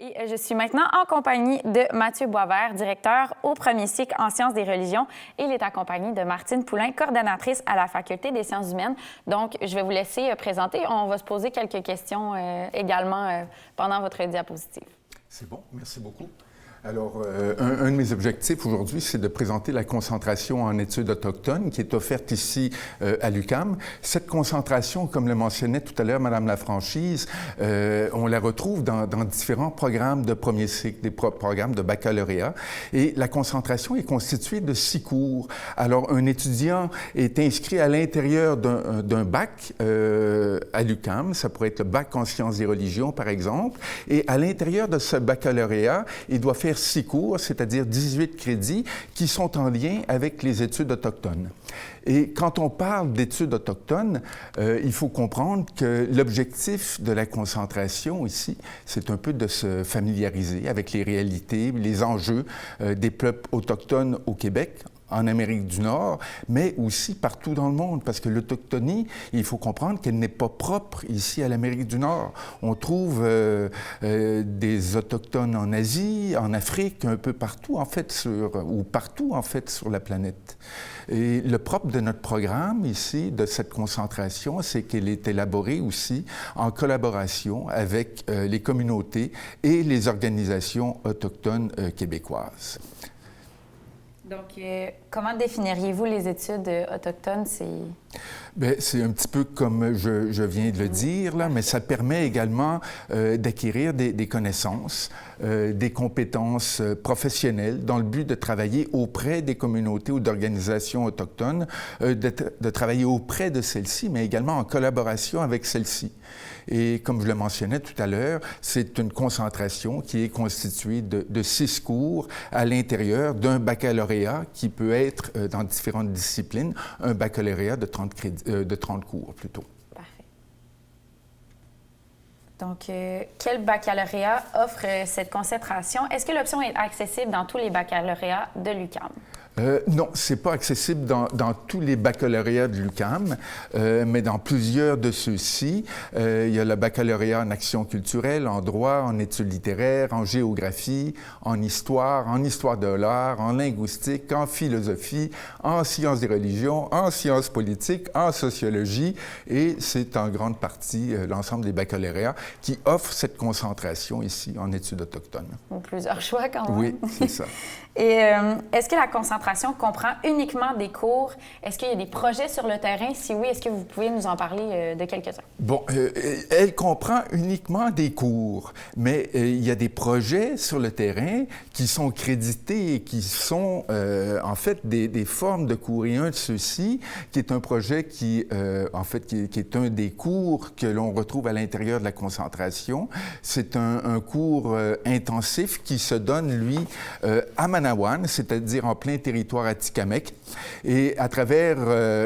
Et je suis maintenant en compagnie de Mathieu Boisvert, directeur au premier cycle en sciences des religions. Et il est accompagné de Martine Poulain, coordonnatrice à la Faculté des sciences humaines. Donc, je vais vous laisser présenter. On va se poser quelques questions également pendant votre diapositive. C'est bon, merci beaucoup. Alors, un de mes objectifs aujourd'hui, c'est de présenter la concentration en études autochtones qui est offerte ici à l'UQAM. Cette concentration, comme le mentionnait tout à l'heure Mme Lafranchise, on la retrouve dans différents programmes de premier cycle, des programmes de baccalauréat. Et la concentration est constituée de 6 cours. Alors, un étudiant est inscrit à l'intérieur d'un bac à l'UQAM. Ça pourrait être le bac en sciences des religions, par exemple. Et à l'intérieur de ce baccalauréat, il doit faire 6 cours, c'est-à-dire 18 crédits, qui sont en lien avec les études autochtones. Et quand on parle d'études autochtones, il faut comprendre que l'objectif de la concentration ici, c'est un peu de se familiariser avec les réalités, les enjeux des peuples autochtones au Québec, en Amérique du Nord, mais aussi partout dans le monde, parce que l'autochtonie, il faut comprendre qu'elle n'est pas propre ici à l'Amérique du Nord. On trouve des autochtones en Asie, en Afrique, un peu partout, en fait, sur la planète. Et le propre de notre programme ici, de cette concentration, c'est qu'elle est élaborée aussi en collaboration avec les communautés et les organisations autochtones québécoises. Donc, comment définiriez-vous les études autochtones? Bien, c'est un petit peu comme je viens de le dire, là, mais ça permet également d'acquérir des connaissances, des compétences professionnelles dans le but de travailler auprès des communautés ou d'organisations autochtones, de travailler auprès de celles-ci, mais également en collaboration avec celles-ci. Et comme je le mentionnais tout à l'heure, c'est une concentration qui est constituée de 6 cours à l'intérieur d'un baccalauréat qui peut être dans différentes disciplines, un baccalauréat de 30 cours plutôt. Parfait. Donc, quel baccalauréat offre cette concentration? Est-ce que l'option est accessible dans tous les baccalauréats de l'UQAM? Non, ce n'est pas accessible dans tous les baccalauréats de l'UQAM, mais dans plusieurs de ceux-ci. Il y a le baccalauréat en action culturelle, en droit, en études littéraires, en géographie, en histoire de l'art, en linguistique, en philosophie, en sciences des religions, en sciences politiques, en sociologie, et c'est en grande partie l'ensemble des baccalauréats qui offrent cette concentration ici en études autochtones. Plusieurs choix quand même. Oui, c'est ça. Et est-ce que la concentration comprend uniquement des cours? Est-ce qu'il y a des projets sur le terrain? Si oui, est-ce que vous pouvez nous en parler de quelques-uns? Bon, elle comprend uniquement des cours, mais il y a des projets sur le terrain qui sont crédités et qui sont en fait des formes de cours. Et un de ceux-ci, qui est un projet qui est un des cours que l'on retrouve à l'intérieur de la concentration, c'est un cours intensif qui se donne, lui, à Manawan, c'est-à-dire en plein territoire atikamekw, et à travers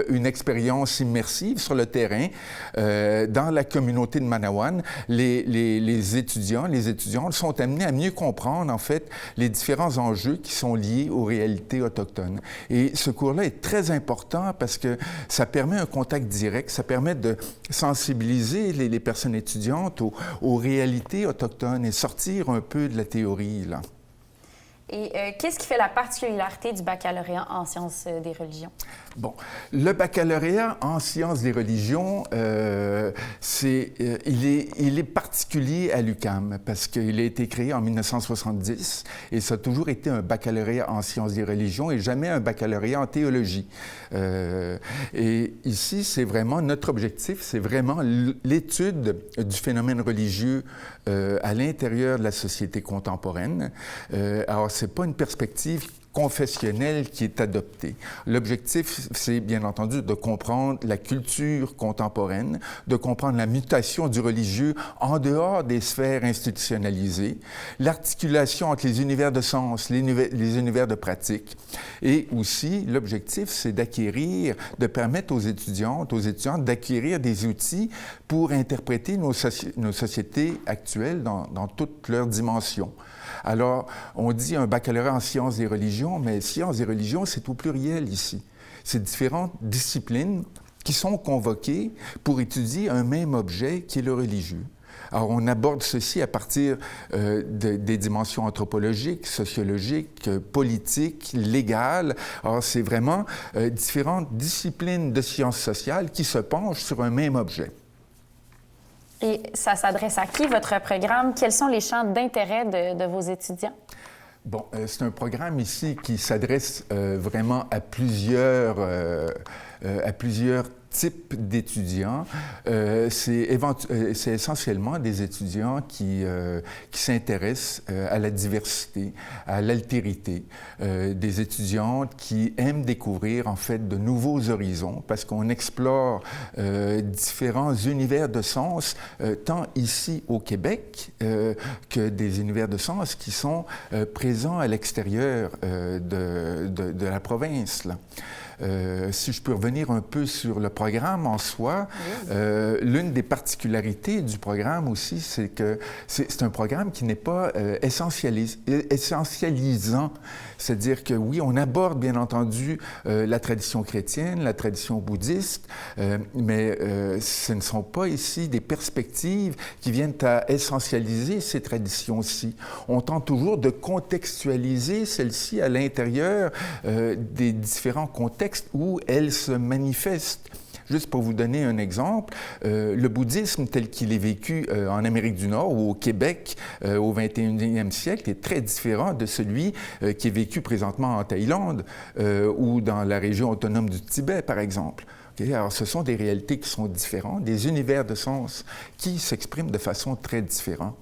une expérience immersive sur le terrain, dans la communauté de Manawan, les étudiantes sont amenés à mieux comprendre, en fait, les différents enjeux qui sont liés aux réalités autochtones. Et ce cours-là est très important parce que ça permet un contact direct, ça permet de sensibiliser les personnes étudiantes aux réalités autochtones et sortir un peu de la théorie, là. Et qu'est-ce qui fait la particularité du baccalauréat en sciences des religions? Bon, le baccalauréat en sciences des religions, il est particulier à l'UQAM parce qu'il a été créé en 1970 et ça a toujours été un baccalauréat en sciences des religions et jamais un baccalauréat en théologie. Et ici, c'est vraiment notre objectif, c'est vraiment l'étude du phénomène religieux à l'intérieur de la société contemporaine. Alors, c'est pas une perspective confessionnelle qui est adoptée. L'objectif, c'est bien entendu de comprendre la culture contemporaine, de comprendre la mutation du religieux en dehors des sphères institutionnalisées, l'articulation entre les univers de sens, les univers de pratique. Et aussi, l'objectif, c'est de permettre aux étudiants d'acquérir des outils pour interpréter nos sociétés actuelles dans toutes leurs dimensions. Alors, on dit un baccalauréat en sciences des religions, mais sciences des religions, c'est au pluriel ici. C'est différentes disciplines qui sont convoquées pour étudier un même objet qui est le religieux. Alors, on aborde ceci à partir des dimensions anthropologiques, sociologiques, politiques, légales. Alors, c'est vraiment différentes disciplines de sciences sociales qui se penchent sur un même objet. Et ça s'adresse à qui, votre programme? Quels sont les champs d'intérêt de vos étudiants? Bon, c'est un programme ici qui s'adresse vraiment à plusieurs types d'étudiants. C'est essentiellement des étudiants qui s'intéressent à la diversité, à l'altérité, des étudiantes qui aiment découvrir en fait de nouveaux horizons parce qu'on explore différents univers de sens, tant ici au Québec que des univers de sens qui sont présents à l'extérieur de la province, là. Si je peux revenir un peu sur le programme en soi, l'une des particularités du programme aussi, c'est que c'est un programme qui n'est pas essentialisant. C'est-à-dire que oui, on aborde bien entendu la tradition chrétienne, la tradition bouddhiste, mais ce ne sont pas ici des perspectives qui viennent à essentialiser ces traditions-ci. On tente toujours de contextualiser celles-ci à l'intérieur des différents contextes où elles se manifestent. Juste pour vous donner un exemple, le bouddhisme tel qu'il est vécu en Amérique du Nord ou au Québec au 21e siècle est très différent de celui qui est vécu présentement en Thaïlande ou dans la région autonome du Tibet, par exemple. Okay? Alors, ce sont des réalités qui sont différentes, des univers de sens qui s'expriment de façon très différente.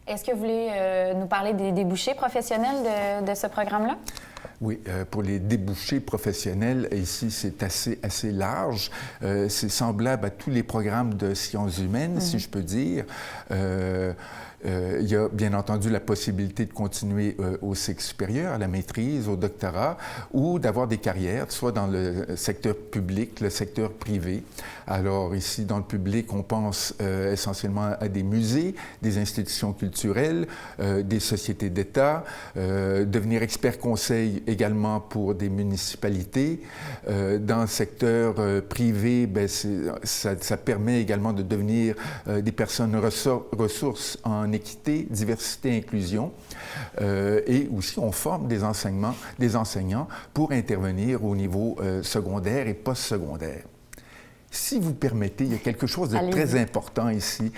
Est-ce que vous voulez nous parler des débouchés professionnels de ce programme-là? Oui, pour les débouchés professionnels, ici, c'est assez large. C'est semblable à tous les programmes de sciences humaines, si je peux dire. Il y a bien entendu la possibilité de continuer au cycle supérieur, à la maîtrise, au doctorat, ou d'avoir des carrières, soit dans le secteur public, le secteur privé. Alors ici, dans le public, on pense essentiellement à des musées, des institutions culturelles, des sociétés d'État, devenir expert conseil également pour des municipalités. Dans le secteur privé, bien, ça permet également de devenir des personnes ressources en équité, diversité, inclusion. Et aussi, on forme des enseignants pour intervenir au niveau secondaire et post-secondaire. Si vous permettez, il y a quelque chose de très important ici.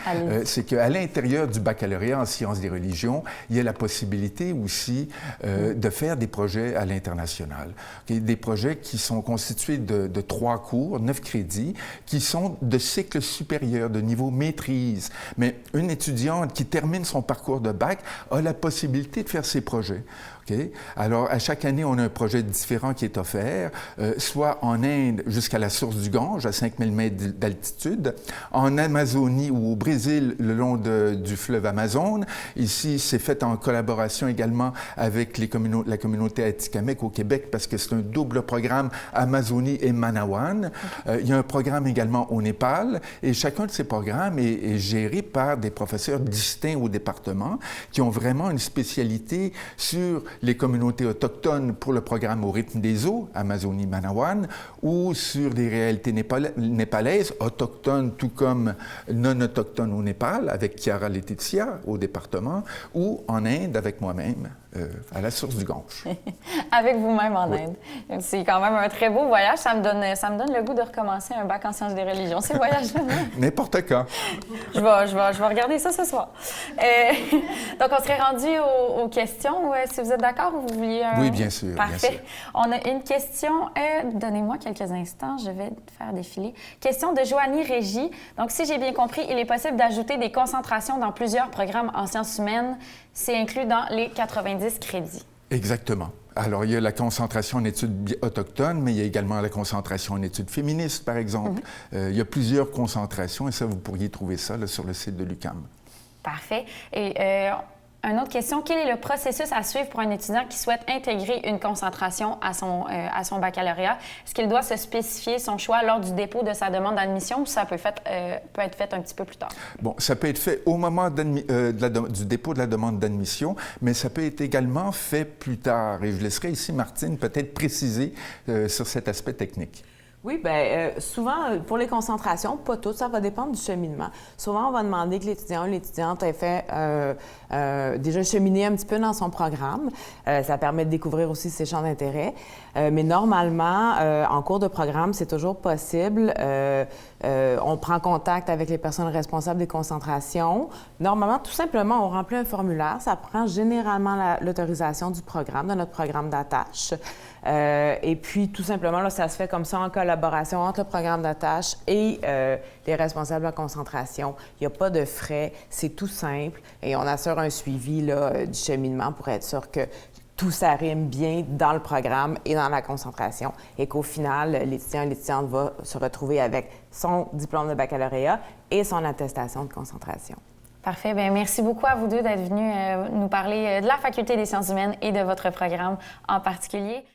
C'est qu'à l'intérieur du baccalauréat en sciences des religions, il y a la possibilité aussi de faire des projets à l'international. Okay? Des projets qui sont constitués de 3 cours, 9 crédits, qui sont de cycle supérieur, de niveau maîtrise. Mais une étudiante qui termine son parcours de bac a la possibilité de faire ces projets. Okay? Alors, à chaque année, on a un projet différent qui est offert, soit en Inde jusqu'à la source du Gange, à 5000 mètres d'altitude, en Amazonie ou au Brésil, le long du fleuve Amazon. Ici, c'est fait en collaboration également avec la communauté Atikamekw au Québec, parce que c'est un double programme Amazonie et Manawan. Il y a un programme également au Népal, et chacun de ces programmes est géré par des professeurs distincts au département, qui ont vraiment une spécialité sur les communautés autochtones pour le programme Au rythme des eaux, Amazonie Manawan, ou sur des réalités népalaises, autochtones tout comme non autochtones au Népal, avec Chiara Laetitia au département, ou en Inde avec moi-même, à la source du Gange. Avec vous-même en Inde. C'est quand même un très beau voyage. Ça me donne le goût de recommencer un bac en sciences des religions, ces voyages-là. N'importe quand. Je vais regarder ça ce soir. Donc, on serait rendu aux questions. Si vous êtes d'accord ou vous vouliez... Oui, bien sûr. Parfait. Bien sûr. On a une question. Donnez-moi quelques instants. Je vais faire défiler. Question de Joanie Régie. Donc, si j'ai bien compris, il est possible d'ajouter des concentrations dans plusieurs programmes en sciences humaines. C'est inclus dans les 90 crédits. Exactement. Alors, il y a la concentration en études autochtones, mais il y a également la concentration en études féministes, par exemple. Il y a plusieurs concentrations, et ça, vous pourriez trouver ça là, sur le site de l'UQAM. Parfait. Et une autre question, quel est le processus à suivre pour un étudiant qui souhaite intégrer une concentration à son baccalauréat? Est-ce qu'il doit se spécifier son choix lors du dépôt de sa demande d'admission ou ça peut être fait un petit peu plus tard? Bon, ça peut être fait au moment du dépôt de la demande d'admission, mais ça peut être également fait plus tard. Et je laisserai ici Martine peut-être préciser sur cet aspect technique. Oui, bien, souvent, pour les concentrations, pas toutes, ça va dépendre du cheminement. Souvent, on va demander que l'étudiant ou l'étudiante ait fait déjà cheminer un petit peu dans son programme. Ça permet de découvrir aussi ses champs d'intérêt. Mais normalement, en cours de programme, c'est toujours possible. On prend contact avec les personnes responsables des concentrations. Normalement, tout simplement, on remplit un formulaire. Ça prend généralement l'autorisation du programme, de notre programme d'attache. Et puis, tout simplement, là, ça se fait comme ça en collaboration entre le programme d'attache et les responsables de la concentration. Il n'y a pas de frais, c'est tout simple et on assure un suivi là, du cheminement pour être sûr que tout s'arrime bien dans le programme et dans la concentration et qu'au final, l'étudiant et l'étudiante va se retrouver avec son diplôme de baccalauréat et son attestation de concentration. Parfait. Bien, merci beaucoup à vous deux d'être venus nous parler de la Faculté des sciences humaines et de votre programme en particulier.